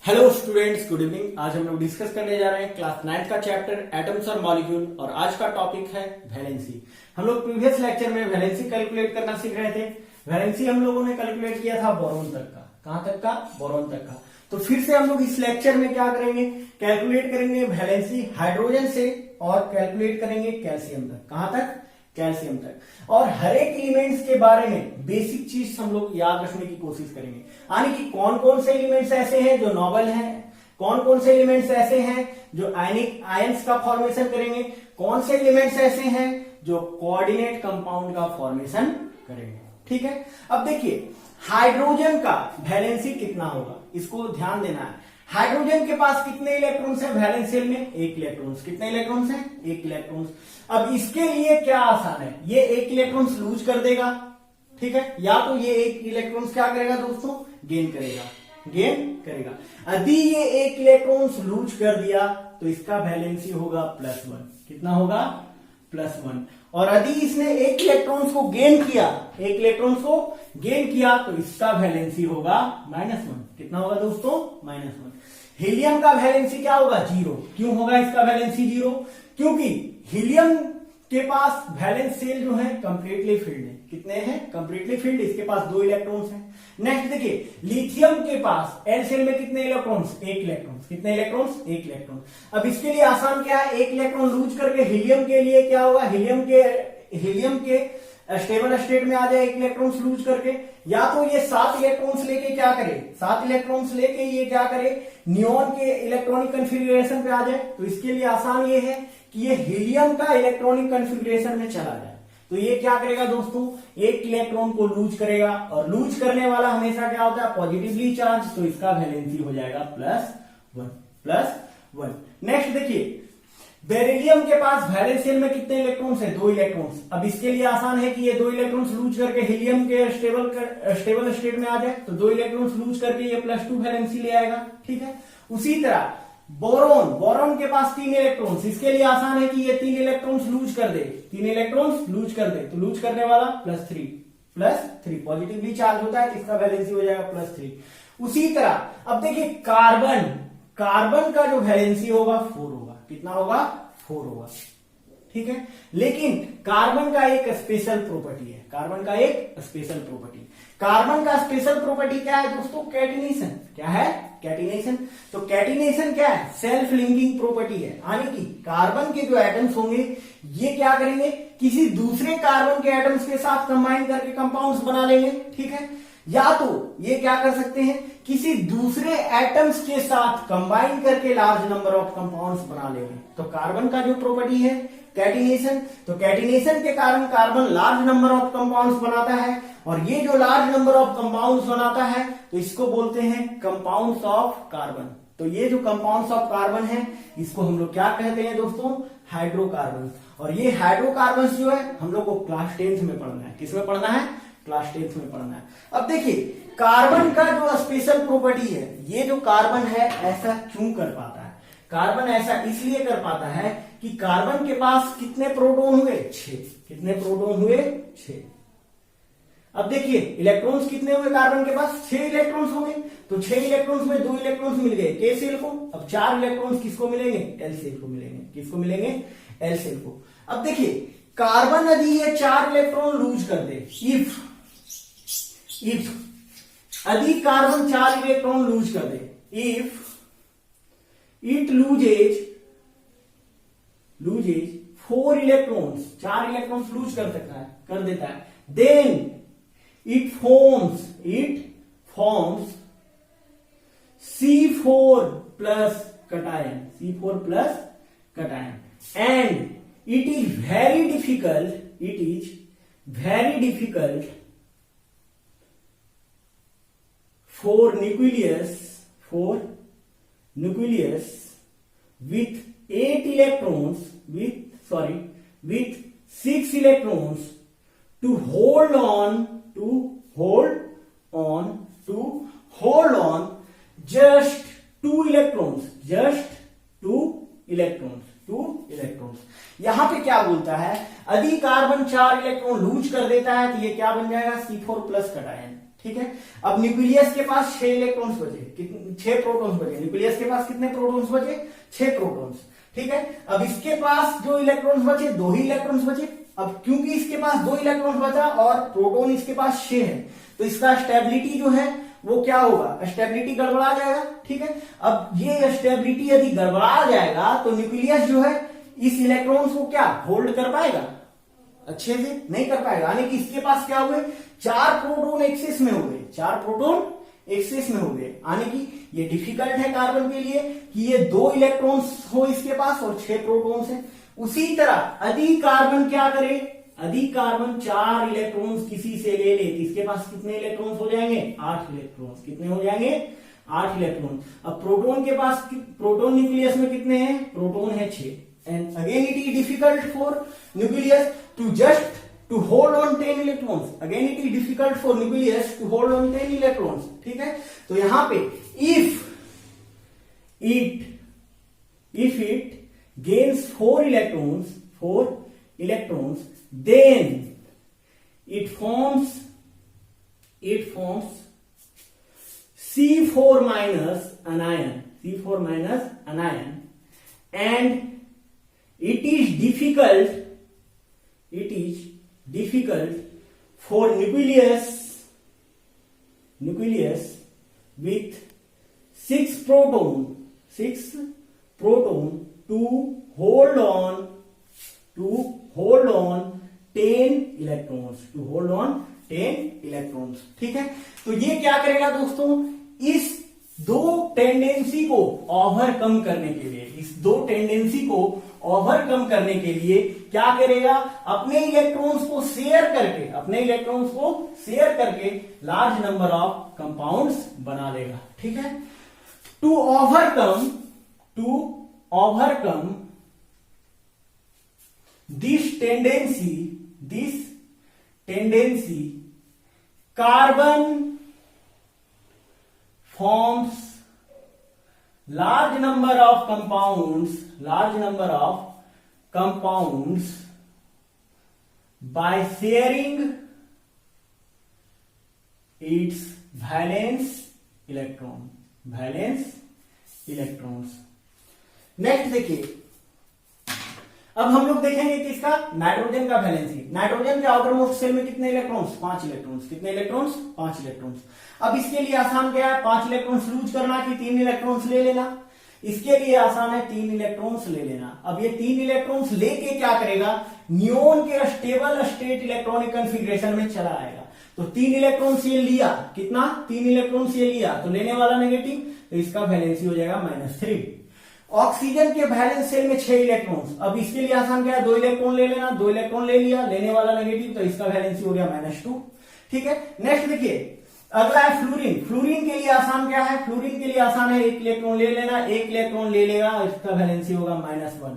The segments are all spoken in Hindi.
Hello students, good evening. आज हम लोग डिस्कस करने जा रहे हैं क्लास 9 का चैप्टर एटम्स और मॉलिक्यूल, और आज का टॉपिक है वैलेंसी। हम लोग प्रीवियस लेक्चर में वैलेंसी कैलकुलेट करना सीख रहे थे। वैलेंसी हम लोगों ने कैलकुलेट किया था बोरॉन तक का। कहां तक का? बोरॉन तक का। तो फिर से हम लोग इस लेक्चर में क्या करेंगे? कैलकुलेट करेंगे वैलेंसी हाइड्रोजन से और कैलकुलेट करेंगे कैल्शियम तक। कहां तक? कैल्शियम तक। और हर एक एलिमेंट्स के बारे में बेसिक चीज हम लोग याद रखने की कोशिश करेंगे, यानी कि कौन कौन से एलिमेंट्स ऐसे हैं जो नोबल हैं, कौन कौन से एलिमेंट्स ऐसे हैं जो आयनिक आयंस का फॉर्मेशन करेंगे, कौन से एलिमेंट्स ऐसे हैं जो कोऑर्डिनेट कंपाउंड का फॉर्मेशन करेंगे। ठीक है। अब देखिए हाइड्रोजन का वैलेंसी कितना होगा, इसको ध्यान देना है। हाइड्रोजन के पास कितने इलेक्ट्रॉन्स हैं वैलेंस शेल में? 1 इलेक्ट्रॉन्स। कितने इलेक्ट्रॉन्स हैं? 1 इलेक्ट्रॉन्स। अब इसके लिए क्या आसान है, ये 1 इलेक्ट्रॉन्स लूज कर देगा, ठीक है, या तो ये 1 इलेक्ट्रॉन्स क्या करेगा दोस्तों? गेन करेगा। यदि ये 1 इलेक्ट्रॉन्स लूज कर दिया तो इसका वैलेंसी होगा +1। कितना होगा? +1। और यदि इसने 1 इलेक्ट्रॉन्स को गेन किया तो इसका वैलेंसी होगा -1। कितना होगा दोस्तों? -1। हीलियम का वैलेंसी क्या होगा? 0। क्यों होगा इसका वैलेंसी 0? क्योंकि हीलियम के पास वैलेंस शेल जो है कंप्लीटली फिल्ड है। कितने हैं? Completely filled. इसके पास 2 इलेक्ट्रॉन्स हैं। नेक्स्ट देखिए लिथियम के पास एल शेल में कितने इलेक्ट्रॉन्स? 1 इलेक्ट्रॉन्स। कितने इलेक्ट्रॉन्स? 1 इलेक्ट्रॉन। अब इसके लिए आसान क्या है, 1 इलेक्ट्रॉन लूज करके हीलियम के लिए क्या होगा? हीलियम के स्टेबल स्टेट में आ जाए 1 इलेक्ट्रॉन्स लूज करके, या तो ये 7 इलेक्ट्रॉन्स लेके क्या करे? 7 इलेक्ट्रॉन्स लेके ये क्या करे? नियोन के इलेक्ट्रॉनिक कन्फिग्रेशन पे आ जाए। तो इसके लिए आसान ये है कि ये हीलियम का इलेक्ट्रॉनिक कन्फिग्रेशन में चला जाए। तो ये क्या करेगा दोस्तों? 1 इलेक्ट्रॉन को लूज करेगा, और लूज करने वाला हमेशा क्या होता है? Positively charge. तो इसका वैलेंसी हो जाएगा +1। नेक्स्ट देखिए बेरिलियम के पास वैलेंस शेल में कितने इलेक्ट्रॉन्स हैं? 2 इलेक्ट्रॉन्स। अब इसके लिए आसान है कि ये 2 इलेक्ट्रॉन्स लूज करके हीलियम के स्टेबल स्टेट में आ जाए। तो 2 इलेक्ट्रॉन्स लूज करके ये +2 वैलेंसी ले आएगा। ठीक है। उसी तरह बोरॉन के पास 3 इलेक्ट्रॉन्स। इसके लिए आसान है कि ये 3 इलेक्ट्रॉन्स लूज कर दे। 3 इलेक्ट्रॉन्स लूज कर दे तो लूज करने वाला +3 पॉजिटिवली चार्ज होता है, तो इसका वैलेंसी हो जाएगा +3। उसी तरह अब देखिए कार्बन का जो वैलेंसी होगा 4 होगा। कितना होगा? 4 होगा। ठीक है। लेकिन कार्बन का एक स्पेशल प्रॉपर्टी है। कार्बन का स्पेशल प्रॉपर्टी क्या है दोस्तों? कैटिनेशन। क्या है? कैटिनेशन। तो कैटिनेशन क्या है? सेल्फ लिंकिंग प्रॉपर्टी है, यानी कि कार्बन के जो एटम्स होंगे ये क्या करेंगे? किसी दूसरे कार्बन के एटम्स के साथ कंबाइन करके कंपाउंड्स बना लेंगे। ठीक है। या तो ये क्या कर सकते हैं? किसी दूसरे एटम्स के साथ कंबाइन करके लार्ज नंबर ऑफ कंपाउंड्स बना लेंगे। तो कार्बन का जो प्रॉपर्टी है कैटिनेशन, तो कैटिनेशन के कारण carbon large number of compounds बनाता है, और ये जो लार्ज नंबर ऑफ कंपाउंड्स बनाता है तो इसको बोलते हैं कंपाउंड्स ऑफ कार्बन। तो ये जो कंपाउंड्स ऑफ कार्बन है इसको हम लोग क्या कहते हैं दोस्तों? हाइड्रोकार्बन। और ये हाइड्रोकार्बन जो है हम लोग को क्लास 10th में पढ़ना है। किसमें पढ़ना है? क्लास 10th में पढ़ना है। अब देखिए कार्बन का जो स्पेशल प्रॉपर्टी है, ये जो कार्बन है ऐसा क्यों कर पाता है? कार्बन ऐसा इसलिए कर पाता है कि कार्बन के पास कितने प्रोटॉन हुए? 6। कितने प्रोटॉन हुए? 6। अब देखिए इलेक्ट्रॉन्स कितने हुए कार्बन के पास? 6 इलेक्ट्रॉन्स हो गए। तो 6 इलेक्ट्रॉन्स में 2 इलेक्ट्रॉन्स मिल गए के शेल को। अब 4 इलेक्ट्रॉन्स किसको मिलेंगे? एल शेल को मिलेंगे। किसको मिलेंगे? एल शेल को। अब देखिए कार्बन यदि ये 4 इलेक्ट्रॉन लूज कर दे, इफ यदि कार्बन 4 इलेक्ट्रॉन लूज कर दे, if it loses 4 electrons, 4 electrons lose कर देता है, then it forms C4 plus cation, and it is very difficult for nucleus with 6 electrons to hold on just 2 electrons. यहां पे क्या बोलता है? यदि कार्बन 4 इलेक्ट्रॉन लूज कर देता है तो ये क्या बन जाएगा? C4 plus cation. ठीक है। अब न्यूक्लियस के पास 6 इलेक्ट्रॉन्स बचे, कितने, 6 प्रोटॉन्स बचे। न्यूक्लियस के पास कितने प्रोटॉन्स बचे, 6 प्रोटॉन्स, ठीक है। अब इसके पास जो इलेक्ट्रॉन्स बचे, 2 ही इलेक्ट्रॉन्स बचे। अब क्योंकि इसके पास 2 इलेक्ट्रॉन्स बचा और प्रोटॉन इसके पास 6 है, तो इसका स्टेबिलिटी जो है वो क्या होगा, स्टेबिलिटी गड़बड़ा जाएगा, ठीक है। अब ये स्टेबिलिटी यदि गड़बड़ा जाएगा तो न्यूक्लियस जो है इस इलेक्ट्रॉन्स को क्या होल्ड कर पाएगा, अच्छे से नहीं कर पाएगा। यानी कि इसके पास क्या हुए, 4 प्रोटॉन एक्सेस में हो गए, 4 प्रोटॉन एक्सेस में हो गए। यानी कि ये डिफिकल्ट है कार्बन के लिए कि ये 2 इलेक्ट्रॉन्स हो इसके पास और 6 प्रोटॉन्स है। उसी तरह यदि कार्बन क्या करे, यदि कार्बन 4 इलेक्ट्रॉन्स किसी से ले ले तो इसके पास कितने इलेक्ट्रॉन्स हो जाएंगे, 8 इलेक्ट्रॉन्स। कितने हो जाएंगे, 8 इलेक्ट्रॉन। अब प्रोटॉन के पास, प्रोटॉन न्यूक्लियस में कितने हैं, प्रोटॉन है 6। And again it is difficult for nucleus to just to hold on 10 electrons. Again it is difficult for nucleus to hold on 10 electrons, ठीक है। तो यहां पे if it gains 4 electrons, then it forms C4 minus anion, and it is difficult for nucleus with 6 proton to hold on 10 electrons, ठीक है। तो ये क्या करेगा दोस्तों, इस 2 टेंडेंसी को ओवरकम करने के लिए, करने के लिए क्या करेगा, अपने इलेक्ट्रॉन्स को शेयर करके लार्ज नंबर ऑफ कंपाउंड्स बना लेगा, ठीक है। To overcome this tendency carbon forms large number of compounds by sharing its valence electrons। Next देखिए, अब हम लोग देखेंगे कि इसका नाइट्रोजन का वैलेंसी। नाइट्रोजन के आउटर मोस्ट शेल में कितने इलेक्ट्रॉन्स, 5 इलेक्ट्रॉन्स। कितने इलेक्ट्रॉन्स, 5 इलेक्ट्रॉन्स। अब इसके लिए आसान क्या है, 5 इलेक्ट्रॉन्स लूज करना कि 3 इलेक्ट्रॉन्स ले लेना। इसके लिए आसान है 3 इलेक्ट्रॉन्स ले लेना। अब ये 3 इलेक्ट्रॉन्स लेके क्या करेगा, नियोन के स्टेबल स्टेट इलेक्ट्रॉनिक कॉन्फ़िगरेशन में चला आएगा। तो 3 इलेक्ट्रॉन्स ये लिया, कितना, 3 इलेक्ट्रॉन्स ये लिया, तो लेने वाला नेगेटिव, तो इसका वैलेंसी हो जाएगा -3। ऑक्सीजन के वैलेंस शेल में 6 इलेक्ट्रॉन्स। अब इसके लिए आसान क्या है, 2 इलेक्ट्रॉन ले लेना, 2 इलेक्ट्रॉन ले लिया, लेने वाला नेगेटिव, तो इसका वैलेंसी हो गया -2, ठीक है। नेक्स्ट देखिए, अगला है फ्लोरीन। फ्लोरीन के लिए आसान क्या है, फ्लोरीन के लिए आसान है 1 इलेक्ट्रॉन ले लेना, 1 इलेक्ट्रॉन ले लेगा, इसका वैलेंसी होगा -1।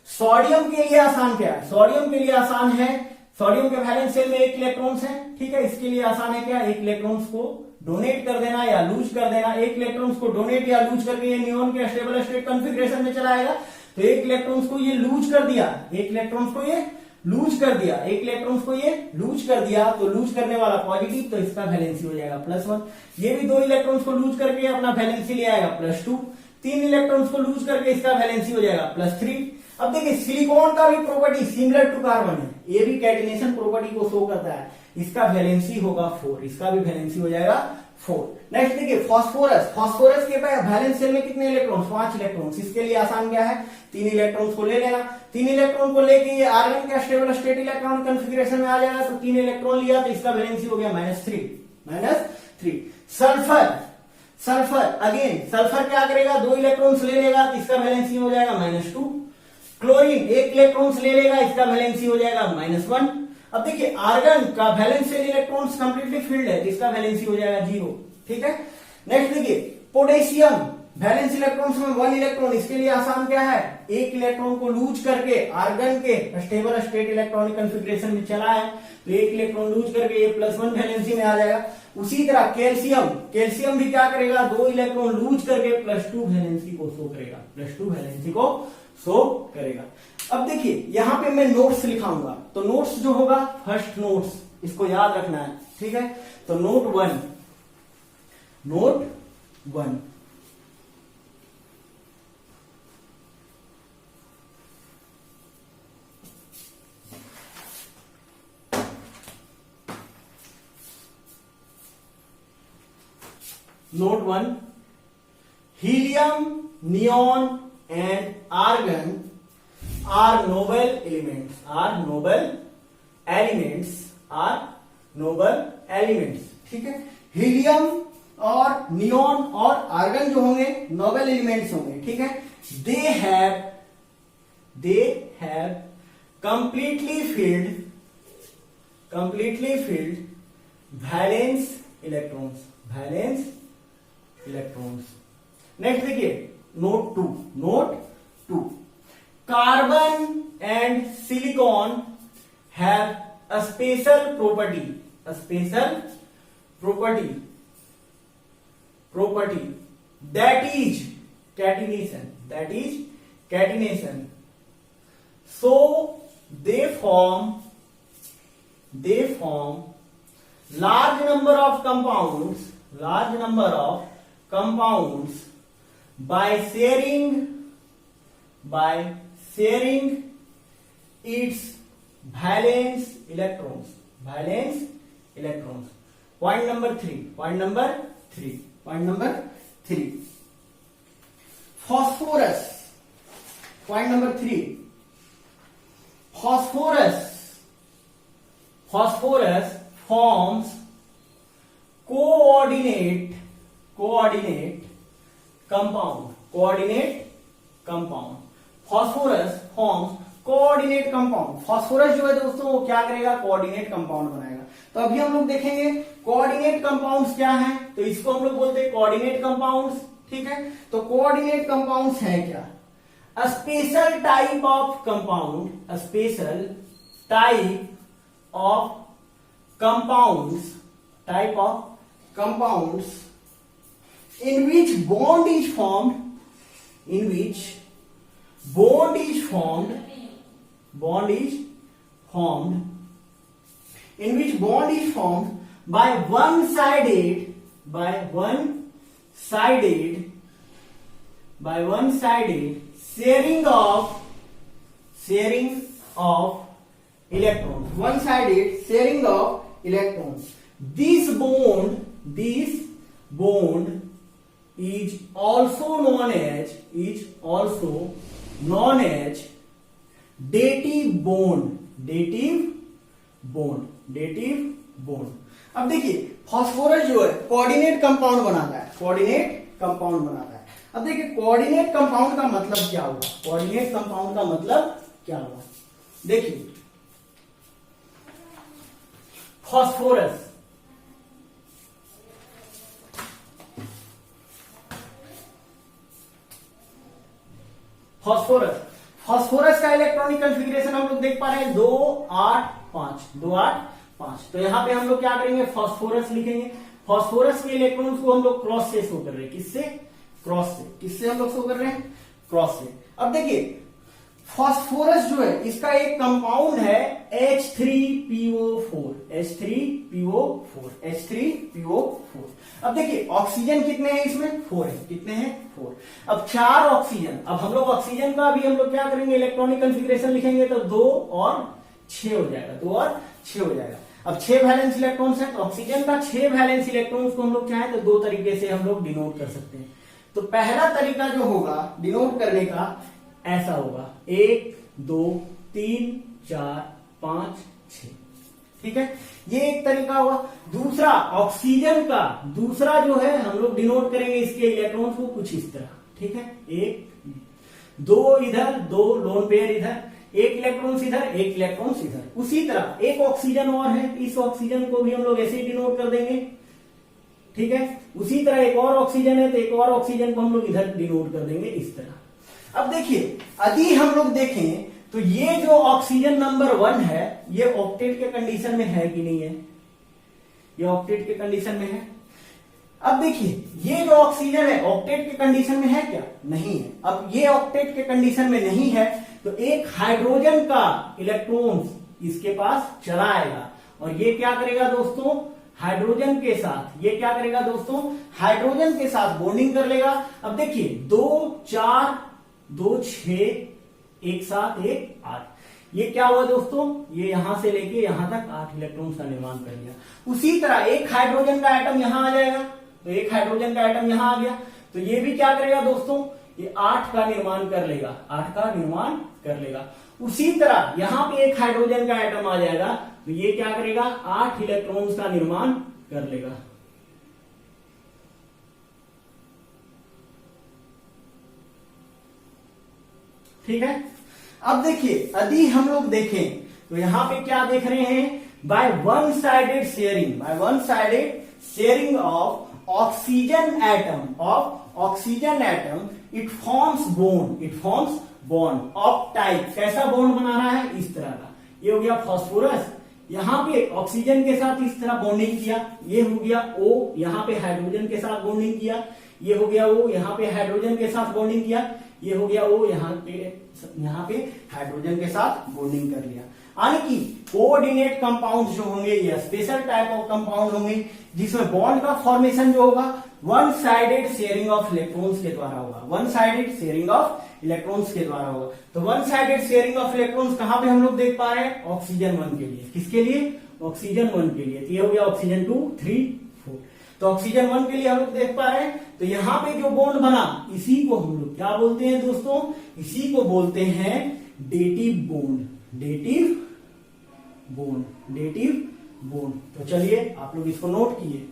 सोडियम के लिए आसान क्या है, सोडियम के लिए आसान है, सोडियम के वैलेंस शेल में 1 इलेक्ट्रॉन्स है, ठीक है। इसके लिए आसान है क्या, 1 इलेक्ट्रॉन्स को डोनेट कर देना या लूज कर देना। 1 इलेक्ट्रॉन्स को डोनेट या लूज करके ये नियोन के स्टेबल स्टेट कॉन्फ़िगरेशन में चला आएगा। तो 1 इलेक्ट्रॉन्स को ये लूज कर दिया, 1 इलेक्ट्रॉन्स को ये लूज कर दिया, 1 इलेक्ट्रॉन्स को ये लूज कर दिया, तो लूज करने वाला पॉजिटिव, तो इसका वैलेंसी हो जाएगा +1। ये भी 2 इलेक्ट्रॉन्स को लूज करके अपना वैलेंसी ले आएगा +2। 3 इलेक्ट्रॉन्स को लूज करके इसका वैलेंसी हो जाएगा +3। अब देखिए, सिलिकॉन का भी प्रॉपर्टी सिमिलर टू कार्बन है, ये भी कैटिनेशन प्रॉपर्टी को शो करता है। इसका वैलेंसी होगा 4, इसका भी वैलेंसी हो जाएगा 4। नेक्स्ट देखिए, फास्फोरस के वैलेंस शेल में कितने इलेक्ट्रॉन्स, 5 इलेक्ट्रॉन्स। इसके लिए आसान क्या है, 3 इलेक्ट्रॉन्स को ले लेना, 3 इलेक्ट्रॉन को लेके ये आर्गन का स्टेबल स्टेट इलेक्ट्रॉनिक कॉन्फ़िगरेशन में आ जाएगा। तो 3 इलेक्ट्रॉन लिया, तो इसका वैलेंसी हो गया -3। सल्फर अगेन, सल्फर क्या करेगा, 2 इलेक्ट्रॉन्स ले लेगा, तो इसका वैलेंसी हो जाएगा -2। क्लोरीन 1 इलेक्ट्रॉन्स ले लेगा, इसका वैलेंसी हो जाएगा -1। अब देखिए, आर्गन का valence shell electrons completely filled है, इसका वैलेंसी हो जाएगा 0, ठीक है। नेक्स्ट देखिए, पोटेशियम वैलेंस इलेक्ट्रॉन्स में 1 इलेक्ट्रॉन। इसके लिए आसान क्या है, 1 इलेक्ट्रॉन को लूज करके आर्गन के स्टेबल स्टेट इलेक्ट्रॉनिक कॉन्फ़िगरेशन में चला है, तो 1 इलेक्ट्रॉन लूज करके ये +1 वैलेंसी में आ जाएगा। उसी तरह कैल्शियम भी क्या करेगा, 2 इलेक्ट्रॉन लूज करके +2 वैलेंसी को शो करेगा। अब देखिए, यहां पे मैं नोट्स लिखाऊंगा, तो नोट्स जो होगा, फर्स्ट नोट्स, इसको याद रखना है, ठीक है। तो note one, note one, note one, helium, neon and argon are noble elements, are noble elements, are noble elements. ठीक है, हीलियम और नियॉन और आर्गन जो होंगे नोबल एलिमेंट्स होंगे। ठीक है, they have completely filled valence electrons, valence electrons. Next देखिए note to, carbon and silicon have a special property that is catenation, so they form large number of compounds by sharing its valence electrons. Point number three, phosphorus. Point number three, phosphorus forms coordinate compound. Phosphorus forms coordinate compound. Phosphorus जो है दोस्तों वो क्या करेगा, कोऑर्डिनेट कंपाउंड बनाएगा। तो अभी हम लोग देखेंगे कोऑर्डिनेट कंपाउंड्स क्या हैं, तो इसको हम लोग बोलते हैं कोऑर्डिनेट कंपाउंड्स। ठीक है, तो कोऑर्डिनेट कंपाउंड्स है क्या, a special type of compounds in which bond is formed by one-sided sharing of electrons, one-sided sharing of electrons. This bond is also known as dative bond। अब देखिए फास्फोरस जो है कोऑर्डिनेट कंपाउंड बनाता है, अब देखिए कोऑर्डिनेट कंपाउंड का मतलब क्या हुआ, देखिए फास्फोरस का इलेक्ट्रॉनिक कॉन्फ़िगरेशन हम लोग देख पा रहे हैं 2 8 5। तो यहां पे हम लोग क्या करेंगे, फास्फोरस लिखेंगे। फास्फोरस के इलेक्ट्रॉन्स को हम लोग क्रॉस से शो कर रहे हैं, किससे हम लोग शो कर रहे हैं, क्रॉस से। अब देखिए फास्फोरस जो है इसका एक कंपाउंड है H3PO4। अब देखिए ऑक्सीजन कितने हैं इसमें, 4 है, कितने हैं 4। अब 4 ऑक्सीजन, अब हम लोग ऑक्सीजन का भी हम लोग क्या करेंगे, इलेक्ट्रॉनिक कॉन्फ़िगरेशन लिखेंगे तो 2 और 6 हो जाएगा। अब 6 वैलेंस इलेक्ट्रॉन्स है, तो ऑक्सीजन का 6 वैलेंस इलेक्ट्रॉन्स को हम लोग चाहे तो 2 तरीके से हम लोग डिनोट कर सकते हैं। तो पहला तरीका जो होगा डिनोट करने का ऐसा होगा 1 2 3 4 5 6। ठीक है, ये एक तरीका हुआ। दूसरा ऑक्सीजन का दूसरा जो है हम लोग डिनोट करेंगे इसके इलेक्ट्रॉन्स को कुछ इस तरह। ठीक है, 1 2 इधर, 2 लोन पेयर इधर, 1 इलेक्ट्रॉन्स इधर, 1 इलेक्ट्रॉन्स इधर। उसी तरह एक ऑक्सीजन और है, इस ऑक्सीजन को भी हम लोग ऐसे ही डिनोट कर देंगे। ठीक है, उसी तरह एक और ऑक्सीजन है तो एक और ऑक्सीजन को हम लोग इधर डिनोट कर देंगे इस तरह। अब देखिए यदि हम लोग देखें तो ये जो ऑक्सीजन नंबर 1 है ये ऑक्टेट के कंडीशन में है कि नहीं है, ये ऑक्टेट के कंडीशन में है। अब देखिए ये जो ऑक्सीजन है ऑक्टेट के कंडीशन में है क्या, नहीं है। अब ये ऑक्टेट के कंडीशन में नहीं है तो एक हाइड्रोजन का इलेक्ट्रॉन इसके पास चला आएगा और ये क्या करेगा दोस्तों, हाइड्रोजन के साथ, ये क्या करेगा दोस्तों, हाइड्रोजन के साथ बॉन्डिंग कर लेगा। अब देखिए 2 4 2 6 1 7 1 8, ये क्या हुआ दोस्तों, ये यहां से लेके यहां तक 8 इलेक्ट्रॉन्स का निर्माण कर लिया। उसी तरह एक हाइड्रोजन का एटम यहां आ जाएगा, तो एक हाइड्रोजन का एटम यहां आ गया, तो ये भी क्या करेगा दोस्तों, ये 8 का निर्माण कर लेगा, 8 का निर्माण कर लेगा। उसी तरह यहां पे एक हाइड्रोजन का एटम आ जाएगा, तो ये क्या करेगा, 8 इलेक्ट्रॉन्स का निर्माण कर लेगा। ठीक है। अब देखिए यदि हम लोग देखें तो यहां पे क्या देख रहे हैं, by one sided sharing, by one sided sharing of oxygen atom it forms bond of type. कैसा बॉन्ड बना रहा है, इस तरह का। ये हो गया फास्फोरस, यहां पे ऑक्सीजन के साथ इस तरह बॉन्डिंग किया, ये हो गया O, यहां पे हाइड्रोजन के साथ बॉन्डिंग किया, ये हो गया O, यहां पे हाइड्रोजन के साथ बॉन्डिंग किया, ये हो गया O, यहां पे हाइड्रोजन के साथ बॉन्डिंग कर लिया। यानी कि कोऑर्डिनेट कंपाउंड जो होंगे ये स्पेशल टाइप ऑफ कंपाउंड होंगे, जिसमें बॉन्ड का फॉर्मेशन जो होगा one sided sharing of electrons के द्वारा होगा, one sided sharing of electrons के द्वारा होगा। तो one sided sharing of electrons कहां पे हम लोग देख पा रहे हैं, ऑक्सीजन 1 के लिए। किसके लिए, ऑक्सीजन 1 के लिए। तो ये हो गया ऑक्सीजन 2 3 4, तो ऑक्सीजन 1 के लिए हम लोग देख पा रहे हैं। तो यहां पे जो बॉन्ड बना, इसी को हम लोग क्या बोलते हैं दोस्तों, इसी को बोलते हैं डेटिव बॉन्ड, डेटिव बॉन्ड। तो चलिए आप लोग इसको नोट किए।